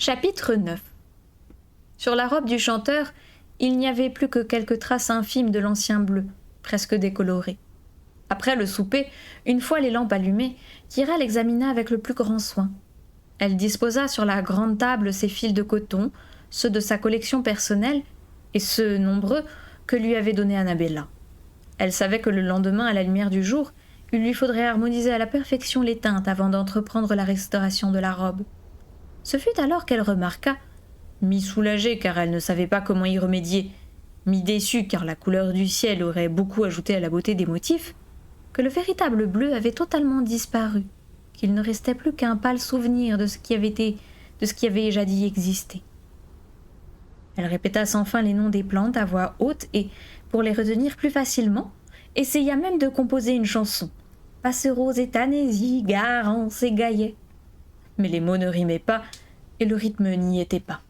Chapitre 9. Sur la robe du chanteur, il n'y avait plus que quelques traces infimes de l'ancien bleu, presque décoloré. Après le souper, une fois les lampes allumées, Kira l'examina avec le plus grand soin. Elle disposa sur la grande table ses fils de coton, ceux de sa collection personnelle et ceux nombreux que lui avait donnés Annabella. Elle savait que le lendemain, à la lumière du jour, il lui faudrait harmoniser à la perfection les teintes avant d'entreprendre la restauration de la robe. Ce fut alors qu'elle remarqua, mi-soulagée car elle ne savait pas comment y remédier, mi-déçue car la couleur du ciel aurait beaucoup ajouté à la beauté des motifs, que le véritable bleu avait totalement disparu, qu'il ne restait plus qu'un pâle souvenir de ce qui avait jadis existé. Elle répéta sans fin les noms des plantes à voix haute et, pour les retenir plus facilement, essaya même de composer une chanson. Passerose et Tanésie, Garance et Gaillet. Mais les mots ne rimaient pas et le rythme n'y était pas.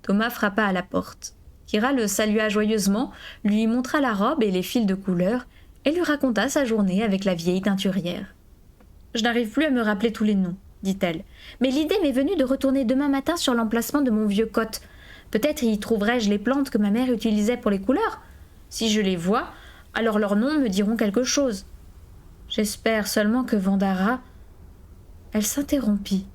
Thomas frappa à la porte. Kira le salua joyeusement, lui montra la robe et les fils de couleur et lui raconta sa journée avec la vieille teinturière. « Je n'arrive plus à me rappeler tous les noms, dit-elle, mais l'idée m'est venue de retourner demain matin sur l'emplacement de mon vieux cotte. Peut-être y trouverai-je les plantes que ma mère utilisait pour les couleurs. Si je les vois, alors leurs noms me diront quelque chose. J'espère seulement que Vandara... » Elle s'interrompit.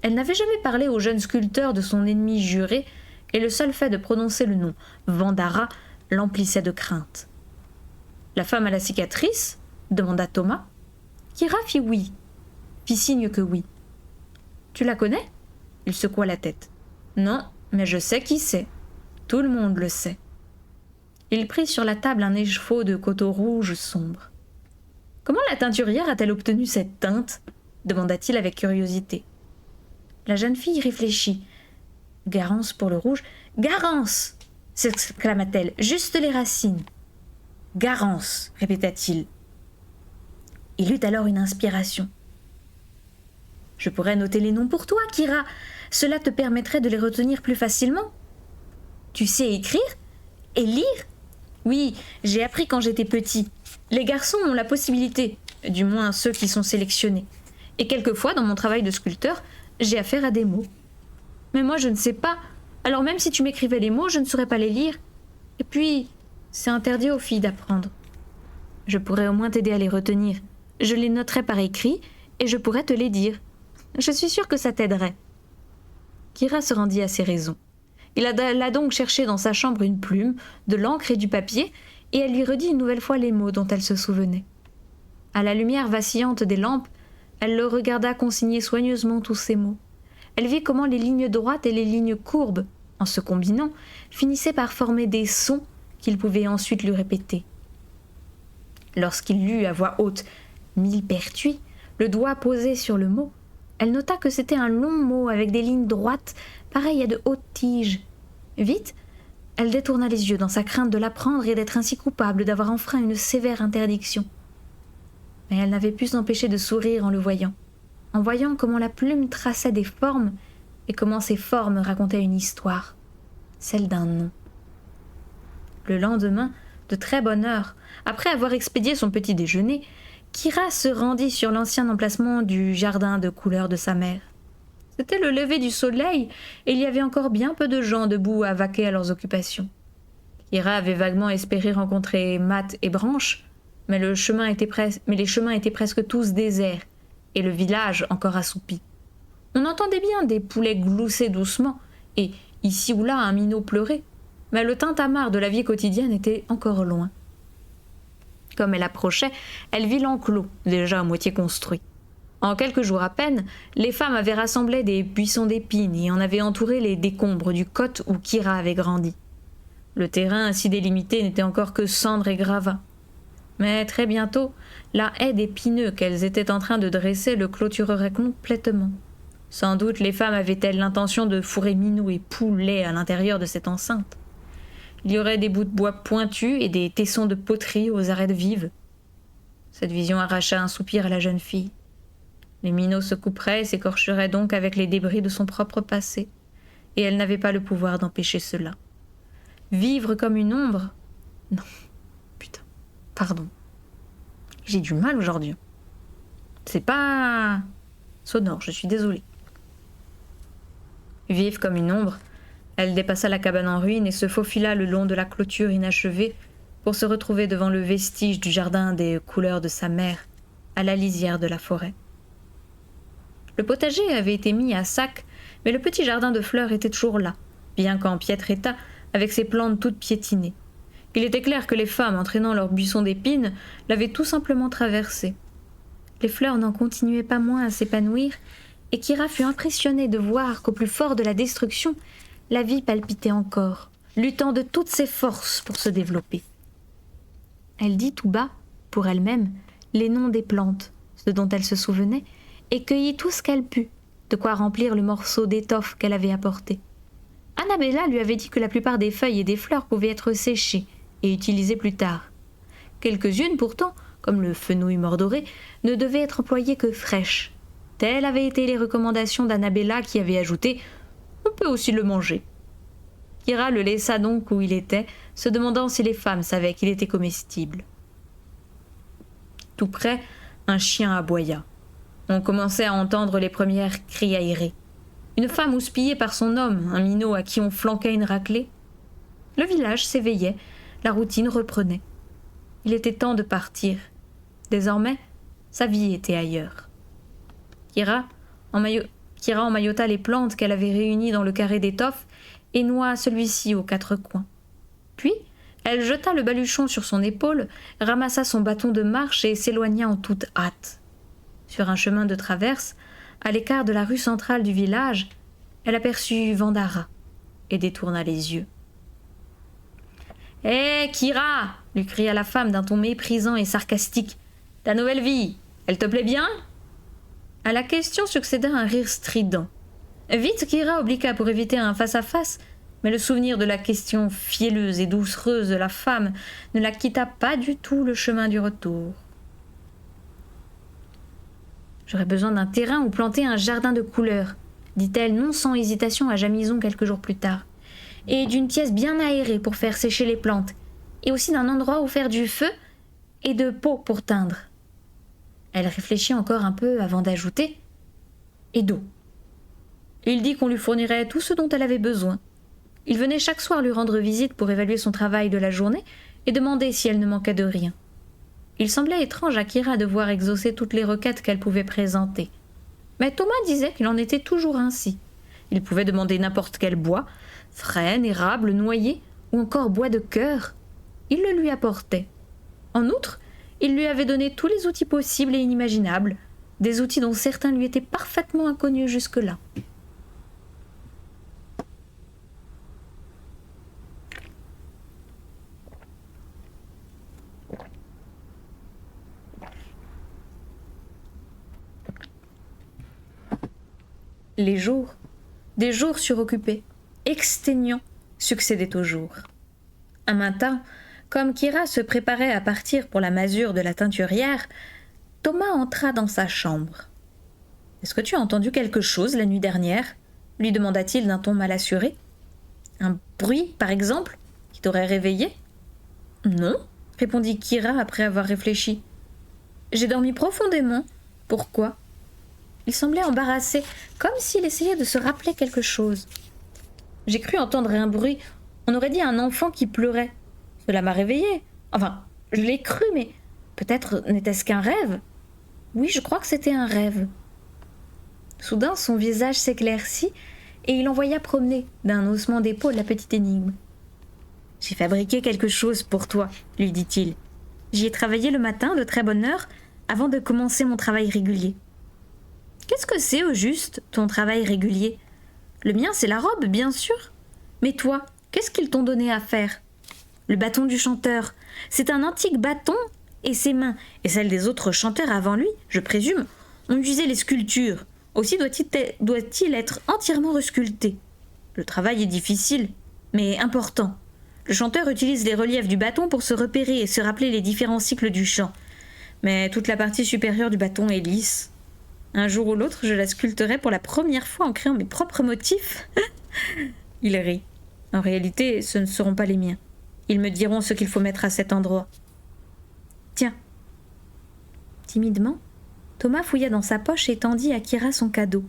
Elle n'avait jamais parlé au jeune sculpteur de son ennemi juré, et le seul fait de prononcer le nom Vandara l'emplissait de crainte. « La femme à la cicatrice ?» demanda Thomas. Kira fit signe que oui. « Tu la connais ?» Il secoua la tête. « Non, mais je sais qui c'est. Tout le monde le sait. » Il prit sur la table un écheveau de coton rouge sombre. « Comment la teinturière a-t-elle obtenu cette teinte ?» demanda-t-il avec curiosité. La jeune fille réfléchit. « Garance pour le rouge. « Garance !» s'exclama-t-elle. « Juste les racines. »« Garance !» répéta-t-il. Il eut alors une inspiration. « Je pourrais noter les noms pour toi, Kira. Cela te permettrait de les retenir plus facilement. »« Tu sais écrire et lire ?»« Oui, j'ai appris quand j'étais petit. Les garçons ont la possibilité, du moins ceux qui sont sélectionnés. Et quelquefois, dans mon travail de sculpteur, j'ai affaire à des mots. Mais moi, je ne sais pas. Alors même si tu m'écrivais les mots, je ne saurais pas les lire. Et puis, c'est interdit aux filles d'apprendre. Je pourrais au moins t'aider à les retenir. Je les noterais par écrit et je pourrais te les dire. Je suis sûre que ça t'aiderait. » Kira se rendit à ses raisons. Il alla donc chercher dans sa chambre une plume, de l'encre et du papier, et elle lui redit une nouvelle fois les mots dont elle se souvenait. À la lumière vacillante des lampes, elle le regarda consigner soigneusement tous ces mots. Elle vit comment les lignes droites et les lignes courbes, en se combinant, finissaient par former des sons qu'il pouvait ensuite lui répéter. Lorsqu'il lut à voix haute « millepertuis », le doigt posé sur le mot, elle nota que c'était un long mot avec des lignes droites, pareilles à de hautes tiges. Vite, elle détourna les yeux dans sa crainte de l'apprendre et d'être ainsi coupable d'avoir enfreint une sévère interdiction. Mais elle n'avait pu s'empêcher de sourire en le voyant, en voyant comment la plume traçait des formes et comment ces formes racontaient une histoire, celle d'un nom. Le lendemain, de très bonne heure, après avoir expédié son petit déjeuner, Kira se rendit sur l'ancien emplacement du jardin de couleur de sa mère. C'était le lever du soleil et il y avait encore bien peu de gens debout à vaquer à leurs occupations. Kira avait vaguement espéré rencontrer Matt et Branche, mais les chemins étaient presque tous déserts et le village encore assoupi. On entendait bien des poulets glousser doucement et, ici ou là, un minot pleurer, mais le tintamarre de la vie quotidienne était encore loin. Comme elle approchait, elle vit l'enclos, déjà à moitié construit. En quelques jours à peine, les femmes avaient rassemblé des buissons d'épines et en avaient entouré les décombres du cotte où Kira avait grandi. Le terrain ainsi délimité n'était encore que cendres et gravats. Mais très bientôt, la haie d'épineux qu'elles étaient en train de dresser le clôturerait complètement. Sans doute les femmes avaient-elles l'intention de fourrer minous et poulets à l'intérieur de cette enceinte. Il y aurait des bouts de bois pointus et des tessons de poterie aux arêtes vives. Cette vision arracha un soupir à la jeune fille. Les minots se couperaient et s'écorcheraient donc avec les débris de son propre passé, et elle n'avait pas le pouvoir d'empêcher cela. Vivre comme une ombre ? Non, putain, pardon. J'ai du mal aujourd'hui. C'est pas sonore, je suis désolée. Vive comme une ombre, elle dépassa la cabane en ruine et se faufila le long de la clôture inachevée pour se retrouver devant le vestige du jardin des couleurs de sa mère, à la lisière de la forêt. Le potager avait été mis à sac, mais le petit jardin de fleurs était toujours là, bien qu'en piètre état, avec ses plantes toutes piétinées. Il était clair que les femmes, entraînant leurs buissons d'épines, l'avaient tout simplement traversé. Les fleurs n'en continuaient pas moins à s'épanouir, et Kira fut impressionnée de voir qu'au plus fort de la destruction, la vie palpitait encore, luttant de toutes ses forces pour se développer. Elle dit tout bas, pour elle-même, les noms des plantes, ce dont elle se souvenait, et cueillit tout ce qu'elle put, de quoi remplir le morceau d'étoffe qu'elle avait apporté. Annabella lui avait dit que la plupart des feuilles et des fleurs pouvaient être séchées et utilisées plus tard. Quelques-unes, pourtant, comme le fenouil mordoré, ne devaient être employées que fraîches. Telles avaient été les recommandations d'Annabella qui avait ajouté « On peut aussi le manger ». Kira le laissa donc où il était, se demandant si les femmes savaient qu'il était comestible. Tout près, un chien aboya. On commençait à entendre les premières criailleries. Une femme houspillée par son homme, un minot à qui on flanquait une raclée. Le village s'éveillait, la routine reprenait. Il était temps de partir. Désormais, sa vie était ailleurs. Kira emmaillota les plantes qu'elle avait réunies dans le carré d'étoffe et noua celui-ci aux quatre coins. Puis, elle jeta le baluchon sur son épaule, ramassa son bâton de marche et s'éloigna en toute hâte. Sur un chemin de traverse, à l'écart de la rue centrale du village, elle aperçut Vandara et détourna les yeux. « Hé, Kira !» lui cria la femme d'un ton méprisant et sarcastique. « Ta nouvelle vie, elle te plaît bien ?» À la question succéda un rire strident. Vite, Kira obliqua pour éviter un face-à-face, mais le souvenir de la question fielleuse et doucereuse de la femme ne la quitta pas du tout le chemin du retour. « J'aurais besoin d'un terrain où planter un jardin de couleurs, » dit-elle non sans hésitation à Jamison quelques jours plus tard, « et d'une pièce bien aérée pour faire sécher les plantes, et aussi d'un endroit où faire du feu et de pots pour teindre. » Elle réfléchit encore un peu avant d'ajouter « et d'eau. » Il dit qu'on lui fournirait tout ce dont elle avait besoin. Il venait chaque soir lui rendre visite pour évaluer son travail de la journée et demander si elle ne manquait de rien. Il semblait étrange à Kira de voir exaucer toutes les requêtes qu'elle pouvait présenter. Mais Thomas disait qu'il en était toujours ainsi. Il pouvait demander n'importe quel bois, frêne, érable, noyer ou encore bois de cœur. Il le lui apportait. En outre, il lui avait donné tous les outils possibles et inimaginables, des outils dont certains lui étaient parfaitement inconnus jusque-là. Les jours, des jours suroccupés, exténuants, succédaient aux jours. Un matin, comme Kira se préparait à partir pour la masure de la teinturière, Thomas entra dans sa chambre. « Est-ce que tu as entendu quelque chose la nuit dernière ?» lui demanda-t-il d'un ton mal assuré. « Un bruit, par exemple, qui t'aurait réveillé ?»« Non, » répondit Kira après avoir réfléchi. « J'ai dormi profondément. Pourquoi ?» Il semblait embarrassé, comme s'il essayait de se rappeler quelque chose. « J'ai cru entendre un bruit. On aurait dit un enfant qui pleurait. Cela m'a réveillée. Enfin, je l'ai cru, mais peut-être n'était-ce qu'un rêve. Oui, je crois que c'était un rêve. » Soudain, son visage s'éclaircit et il envoya promener d'un haussement d'épaule la petite énigme. « J'ai fabriqué quelque chose pour toi, » lui dit-il. « J'y ai travaillé le matin de très bonne heure avant de commencer mon travail régulier. » « Qu'est-ce que c'est au juste, ton travail régulier ? Le mien, c'est la robe, bien sûr. Mais toi, qu'est-ce qu'ils t'ont donné à faire ? Le bâton du chanteur. C'est un antique bâton et ses mains, et celles des autres chanteurs avant lui, je présume, ont usé les sculptures. Aussi doit-il être entièrement resculpté. Le travail est difficile, mais important. Le chanteur utilise les reliefs du bâton pour se repérer et se rappeler les différents cycles du chant. Mais toute la partie supérieure du bâton est lisse. Un jour ou l'autre, je la sculpterai pour la première fois en créant mes propres motifs. » Il rit. « En réalité, ce ne seront pas les miens. Ils me diront ce qu'il faut mettre à cet endroit. »« Tiens. » Timidement, Thomas fouilla dans sa poche et tendit à Kira son cadeau.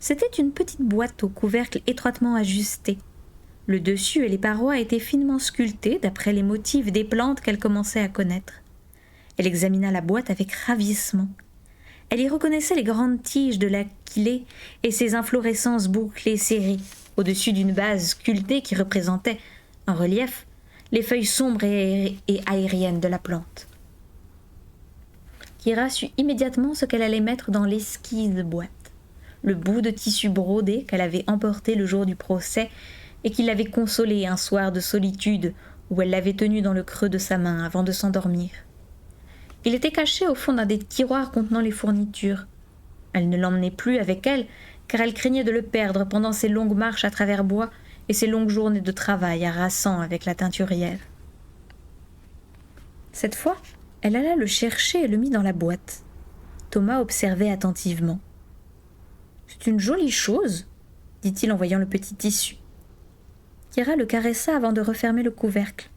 C'était une petite boîte au couvercle étroitement ajusté. Le dessus et les parois étaient finement sculptés d'après les motifs des plantes qu'elle commençait à connaître. Elle examina la boîte avec ravissement. Elle y reconnaissait les grandes tiges de l'achillée et ses inflorescences bouclées serrées, au-dessus d'une base sculptée qui représentait, en relief, les feuilles sombres et aériennes de la plante. Kira sut immédiatement ce qu'elle allait mettre dans l'esquisse boîte. Le bout de tissu brodé qu'elle avait emporté le jour du procès et qui l'avait consolée un soir de solitude où elle l'avait tenu dans le creux de sa main avant de s'endormir. Il était caché au fond d'un des tiroirs contenant les fournitures. Elle ne l'emmenait plus avec elle, car elle craignait de le perdre pendant ses longues marches à travers bois et ses longues journées de travail harassant avec la teinturière. Cette fois, elle alla le chercher et le mit dans la boîte. Thomas observait attentivement. « C'est une jolie chose, » dit-il en voyant le petit tissu. Kira le caressa avant de refermer le couvercle.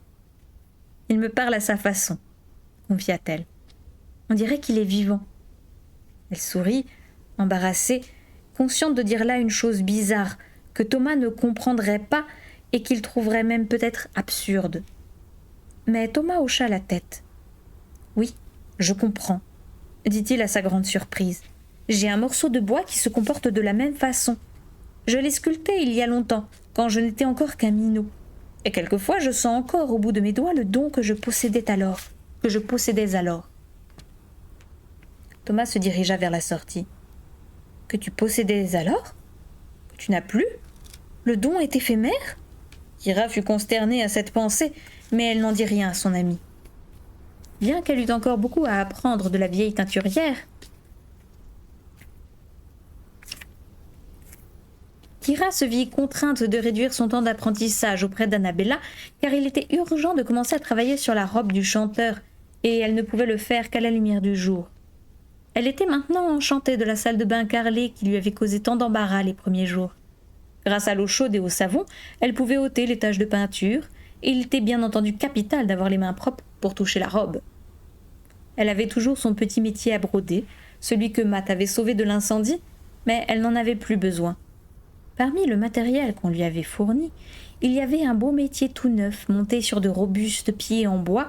« Il me parle à sa façon, » confia-t-elle. « On dirait qu'il est vivant. » Elle sourit, embarrassée, consciente de dire là une chose bizarre, que Thomas ne comprendrait pas et qu'il trouverait même peut-être absurde. Mais Thomas hocha la tête. « Oui, je comprends, » dit-il à sa grande surprise. « J'ai un morceau de bois qui se comporte de la même façon. Je l'ai sculpté il y a longtemps, quand je n'étais encore qu'un minot. Et quelquefois je sens encore au bout de mes doigts le don que je possédais alors. Thomas se dirigea vers la sortie. « Que tu possédais alors ? Que tu n'as plus ? Le don est éphémère ?» Kira fut consternée à cette pensée, mais elle n'en dit rien à son amie. Bien qu'elle eût encore beaucoup à apprendre de la vieille teinturière, Kira se vit contrainte de réduire son temps d'apprentissage auprès d'Annabella, car il était urgent de commencer à travailler sur la robe du chanteur, et elle ne pouvait le faire qu'à la lumière du jour. Elle était maintenant enchantée de la salle de bain carrelée qui lui avait causé tant d'embarras les premiers jours. Grâce à l'eau chaude et au savon, elle pouvait ôter les taches de peinture, et il était bien entendu capital d'avoir les mains propres pour toucher la robe. Elle avait toujours son petit métier à broder, celui que Matt avait sauvé de l'incendie, mais elle n'en avait plus besoin. Parmi le matériel qu'on lui avait fourni, il y avait un beau métier tout neuf, monté sur de robustes pieds en bois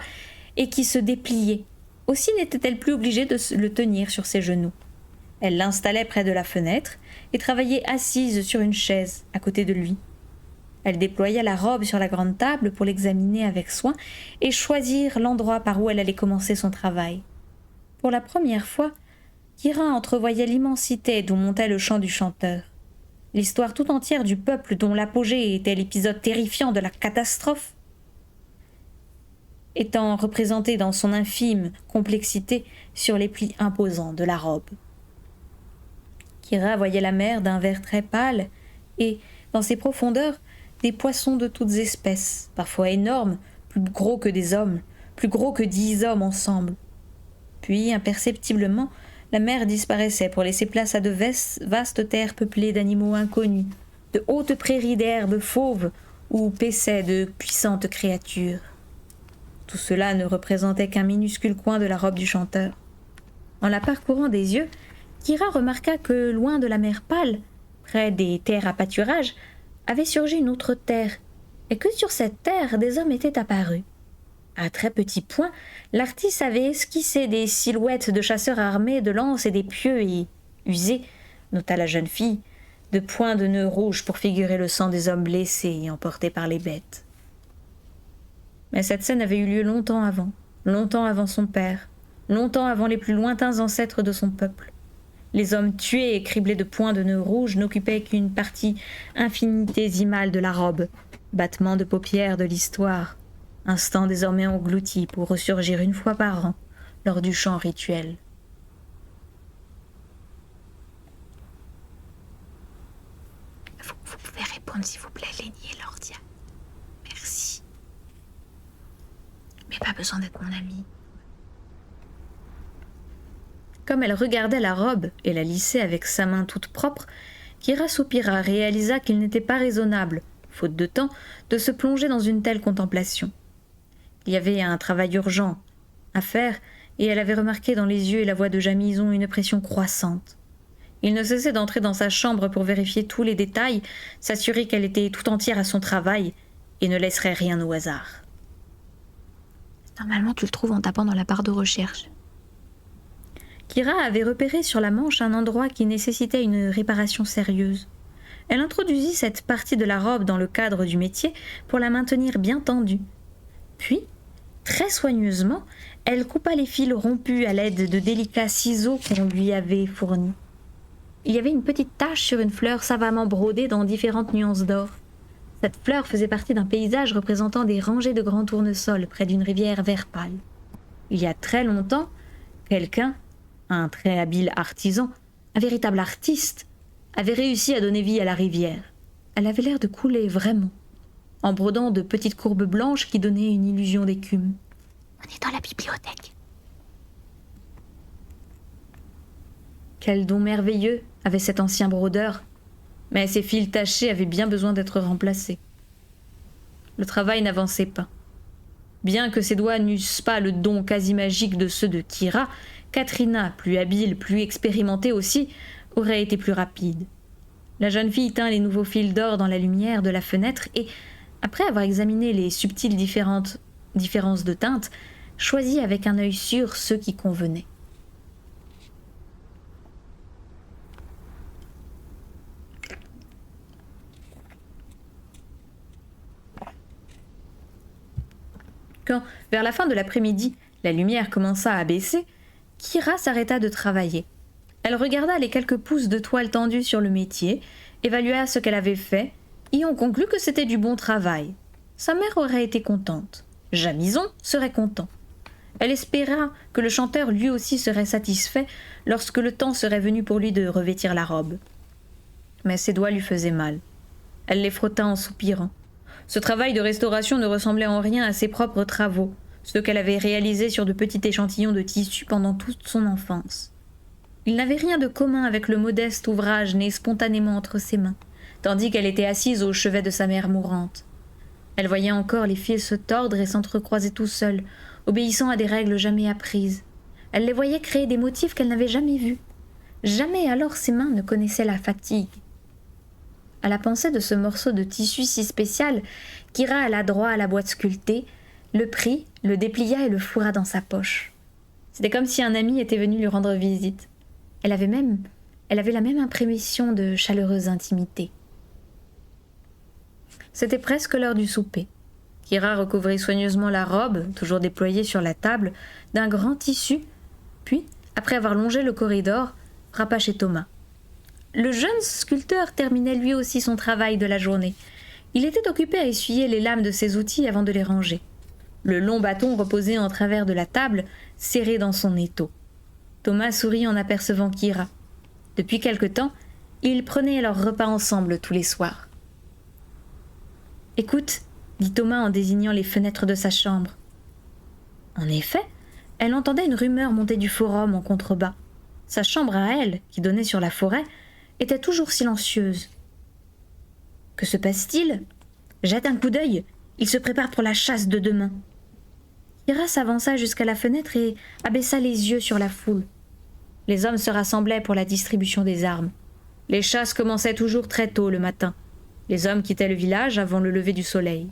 et qui se dépliait. Aussi n'était-elle plus obligée de le tenir sur ses genoux. Elle l'installait près de la fenêtre et travaillait assise sur une chaise à côté de lui. Elle déploya la robe sur la grande table pour l'examiner avec soin et choisir l'endroit par où elle allait commencer son travail. Pour la première fois, Kira entrevoyait l'immensité d'où montait le chant du chanteur. L'histoire tout entière du peuple dont l'apogée était l'épisode terrifiant de la catastrophe, étant représentée dans son infime complexité sur les plis imposants de la robe. Kira voyait la mer d'un vert très pâle et, dans ses profondeurs, des poissons de toutes espèces, parfois énormes, plus gros que des hommes, plus gros que 10 hommes ensemble. Puis, imperceptiblement, la mer disparaissait pour laisser place à de vastes terres peuplées d'animaux inconnus, de hautes prairies d'herbes fauves où paissaient de puissantes créatures. Tout cela ne représentait qu'un minuscule coin de la robe du chanteur. En la parcourant des yeux, Kira remarqua que, loin de la mer pâle, près des terres à pâturage, avait surgi une autre terre, et que sur cette terre des hommes étaient apparus. À très petits points, l'artiste avait esquissé des silhouettes de chasseurs armés de lances et d'épieux et usés, nota la jeune fille, de points de nœuds rouges pour figurer le sang des hommes blessés et emportés par les bêtes. Mais cette scène avait eu lieu longtemps avant son père, longtemps avant les plus lointains ancêtres de son peuple. Les hommes tués et criblés de points de nœuds rouges n'occupaient qu'une partie infinitésimale de la robe, battement de paupières de l'histoire, instant désormais englouti pour ressurgir une fois par an lors du chant rituel. Vous pouvez répondre s'il vous plaît, Lénie et Lordia. Merci. Mais pas besoin d'être mon amie. Comme elle regardait la robe et la lissait avec sa main toute propre, Kira soupira, réalisa qu'il n'était pas raisonnable, faute de temps, de se plonger dans une telle contemplation. Il y avait un travail urgent à faire, et elle avait remarqué dans les yeux et la voix de Jamison une pression croissante. Il ne cessait d'entrer dans sa chambre pour vérifier tous les détails, s'assurer qu'elle était tout entière à son travail et ne laisserait rien au hasard. Normalement, tu le trouves en tapant dans la barre de recherche. Kira avait repéré sur la manche un endroit qui nécessitait une réparation sérieuse. Elle introduisit cette partie de la robe dans le cadre du métier pour la maintenir bien tendue. Puis, très soigneusement, elle coupa les fils rompus à l'aide de délicats ciseaux qu'on lui avait fournis. Il y avait une petite tache sur une fleur savamment brodée dans différentes nuances d'or. Cette fleur faisait partie d'un paysage représentant des rangées de grands tournesols près d'une rivière vert pâle. Il y a très longtemps, quelqu'un, un très habile artisan, un véritable artiste, avait réussi à donner vie à la rivière. Elle avait l'air de couler vraiment, en brodant de petites courbes blanches qui donnaient une illusion d'écume. On est dans la bibliothèque. Quel don merveilleux avait cet ancien brodeur, mais ses fils tachés avaient bien besoin d'être remplacés. Le travail n'avançait pas. Bien que ses doigts n'eussent pas le don quasi magique de ceux de Kira, Katrina, plus habile, plus expérimentée aussi, aurait été plus rapide. La jeune fille tint les nouveaux fils d'or dans la lumière de la fenêtre et, après avoir examiné les subtiles différences de teintes, choisit avec un œil sûr ceux qui convenaient. Quand, vers la fin de l'après-midi, la lumière commença à baisser, Kira s'arrêta de travailler. Elle regarda les quelques pouces de toile tendus sur le métier, évalua ce qu'elle avait fait, et en conclut que c'était du bon travail. Sa mère aurait été contente. Jamison serait content. Elle espéra que le chanteur lui aussi serait satisfait lorsque le temps serait venu pour lui de revêtir la robe. Mais ses doigts lui faisaient mal. Elle les frotta en soupirant. Ce travail de restauration ne ressemblait en rien à ses propres travaux, ceux qu'elle avait réalisés sur de petits échantillons de tissu pendant toute son enfance. Il n'avait rien de commun avec le modeste ouvrage né spontanément entre ses mains, tandis qu'elle était assise au chevet de sa mère mourante. Elle voyait encore les fils se tordre et s'entrecroiser tout seuls, obéissant à des règles jamais apprises. Elle les voyait créer des motifs qu'elle n'avait jamais vus. Jamais alors ses mains ne connaissaient la fatigue. À la pensée de ce morceau de tissu si spécial, Kira alla droit à la boîte sculptée, le prit, le déplia et le fourra dans sa poche. C'était comme si un ami était venu lui rendre visite. Elle avait la même impression de chaleureuse intimité. C'était presque l'heure du souper. Kira recouvrit soigneusement la robe, toujours déployée sur la table, d'un grand tissu, puis, après avoir longé le corridor, frappa chez Thomas. Le jeune sculpteur terminait lui aussi son travail de la journée. Il était occupé à essuyer les lames de ses outils avant de les ranger. Le long bâton reposait en travers de la table, serré dans son étau. Thomas sourit en apercevant Kira. Depuis quelque temps, ils prenaient leur repas ensemble tous les soirs. « Écoute, » dit Thomas en désignant les fenêtres de sa chambre. En effet, elle entendait une rumeur monter du forum en contrebas. Sa chambre à elle, qui donnait sur la forêt, était toujours silencieuse. Que se passe-t-il ? Jette un coup d'œil, il se prépare pour la chasse de demain. Kira s'avança jusqu'à la fenêtre et abaissa les yeux sur la foule. Les hommes se rassemblaient pour la distribution des armes. Les chasses commençaient toujours très tôt le matin. Les hommes quittaient le village avant le lever du soleil.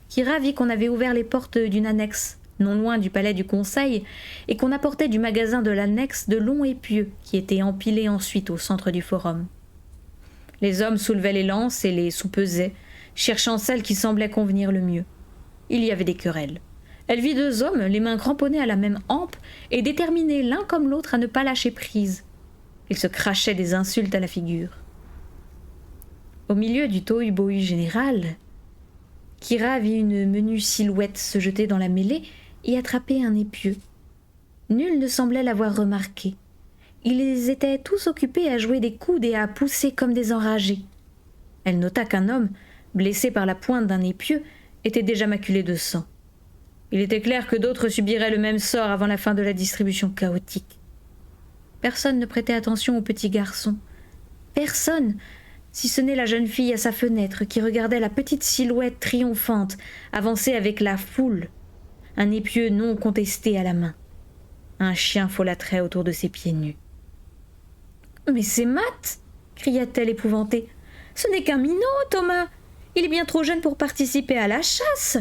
Kira vit qu'on avait ouvert les portes d'une annexe, non loin du palais du conseil, et qu'on apportait du magasin de l'annexe de longs épieux qui étaient empilés ensuite au centre du forum. Les hommes soulevaient les lances et les soupesaient, cherchant celle qui semblait convenir le mieux. Il y avait des querelles. Elle vit deux hommes, les mains cramponnées à la même hampe, et déterminés l'un comme l'autre à ne pas lâcher prise. Ils se crachaient des insultes à la figure. Au milieu du tohu-bohu général, Kira vit une menue silhouette se jeter dans la mêlée et attraper un épieu. Nul ne semblait l'avoir remarqué. Ils étaient tous occupés à jouer des coudes et à pousser comme des enragés. Elle nota qu'un homme, blessé par la pointe d'un épieu, était déjà maculé de sang. Il était clair que d'autres subiraient le même sort avant la fin de la distribution chaotique. Personne ne prêtait attention au petit garçon. Personne, si ce n'est la jeune fille à sa fenêtre qui regardait la petite silhouette triomphante avancer avec la foule, un épieu non contesté à la main. Un chien folâtrait autour de ses pieds nus. « Mais c'est Matt !» cria-t-elle épouvantée. « Ce n'est qu'un minot, Thomas. Il est bien trop jeune pour participer à la chasse. »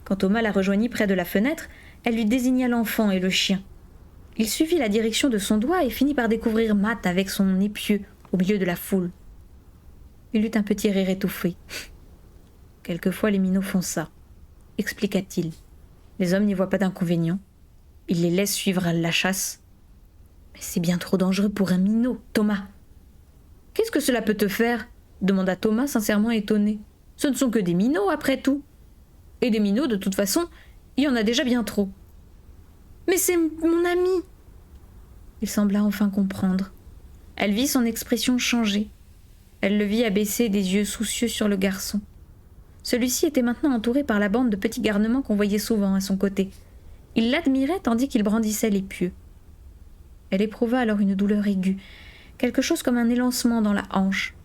Quand Thomas la rejoignit près de la fenêtre, elle lui désigna l'enfant et le chien. Il suivit la direction de son doigt et finit par découvrir Matt avec son épieu au milieu de la foule. Il eut un petit rire étouffé. « Quelquefois les minots font ça, » expliqua-t-il. « Les hommes n'y voient pas d'inconvénient. Ils les laissent suivre à la chasse. Mais c'est bien trop dangereux pour un minot, Thomas. »« Qu'est-ce que cela peut te faire ?» demanda Thomas sincèrement étonné. « Ce ne sont que des minots, après tout. Et des minots, de toute façon, il y en a déjà bien trop. »« Mais c'est mon ami !» Il sembla enfin comprendre. Elle vit son expression changer. Elle le vit abaisser des yeux soucieux sur le garçon. Celui-ci était maintenant entouré par la bande de petits garnements qu'on voyait souvent à son côté. Il l'admirait tandis qu'il brandissait l'épieu. Elle éprouva alors une douleur aiguë, quelque chose comme un élancement dans la hanche.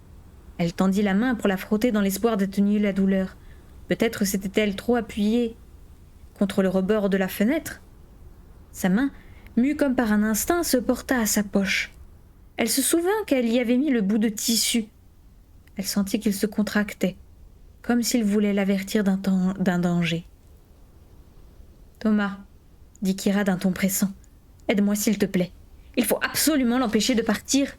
Elle tendit la main pour la frotter dans l'espoir d'atténuer la douleur. Peut-être s'était-elle trop appuyée contre le rebord de la fenêtre. Sa main, mue comme par un instinct, se porta à sa poche. Elle se souvint qu'elle y avait mis le bout de tissu. Elle sentit qu'il se contractait, comme s'il voulait l'avertir d'un danger. « Thomas, » dit Kira d'un ton pressant, « aide-moi s'il te plaît. Il faut absolument l'empêcher de partir. »